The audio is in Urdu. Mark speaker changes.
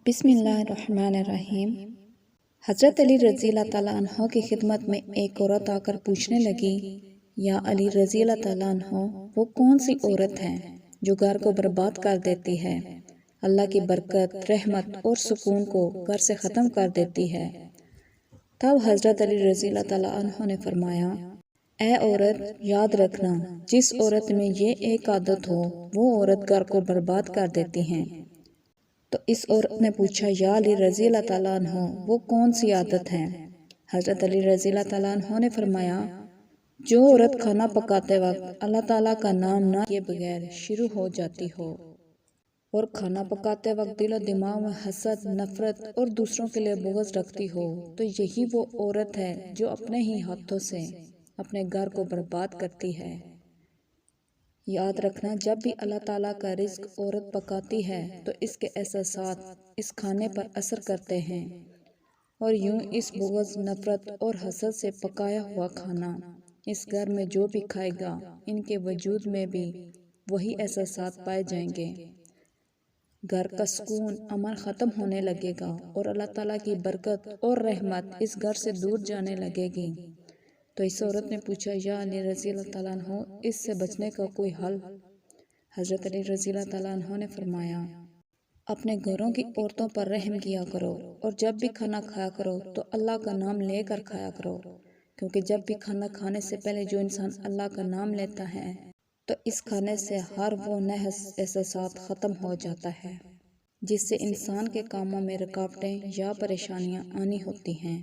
Speaker 1: بسم اللہ الرحمن الرحیم۔ حضرت علی رضی اللہ تعالیٰ عنہ کی خدمت میں ایک عورت آ کر پوچھنے لگی، یا علی رضی اللہ تعالیٰ عنہ، وہ کون سی عورت ہے جو گھر کو برباد کر دیتی ہے، اللہ کی برکت، رحمت اور سکون کو گھر سے ختم کر دیتی ہے؟ تب حضرت علی رضی اللہ تعالیٰ عنہ نے فرمایا، اے عورت، یاد رکھنا، جس عورت میں یہ ایک عادت ہو وہ عورت گھر کو برباد کر دیتی ہیں۔ تو اس عورت نے پوچھا، یا علی رضی اللہ تعالیٰ عنہ، وہ کون سی عادت ہے؟ حضرت علی رضی اللہ تعالیٰ عنہ نے فرمایا، جو عورت کھانا پکاتے وقت اللہ تعالیٰ کا نام نہ کیے بغیر شروع ہو جاتی ہو، اور کھانا پکاتے وقت دل و دماغ میں حسد، نفرت اور دوسروں کے لیے بغض رکھتی ہو، تو یہی وہ عورت ہے جو اپنے ہی ہاتھوں سے اپنے گھر کو برباد کرتی ہے۔ یاد رکھنا، جب بھی اللہ تعالیٰ کا رزق عورت پکاتی ہے تو اس کے احساسات اس کھانے پر اثر کرتے ہیں، اور یوں اس بغض، نفرت اور حسد سے پکایا ہوا کھانا اس گھر میں جو بھی کھائے گا، ان کے وجود میں بھی وہی احساسات پائے جائیں گے۔ گھر کا سکون، امن ختم ہونے لگے گا اور اللہ تعالیٰ کی برکت اور رحمت اس گھر سے دور جانے لگے گی۔ تو اس عورت نے پوچھا، یا علی رضی اللہ تعالیٰ عنہ، اس سے بچنے کا کوئی حل؟ حضرت علی رضی اللہ تعالیٰ عنہ نے فرمایا، اپنے گھروں کی عورتوں پر رحم کیا کرو، اور جب بھی کھانا کھایا کرو تو اللہ کا نام لے کر کھایا کرو، کیونکہ جب بھی کھانا کھانے سے پہلے جو انسان اللہ کا نام لیتا ہے تو اس کھانے سے ہر وہ نحس احساسات ختم ہو جاتا ہے جس سے انسان کے کاموں میں رکاوٹیں یا پریشانیاں آنی ہوتی ہیں۔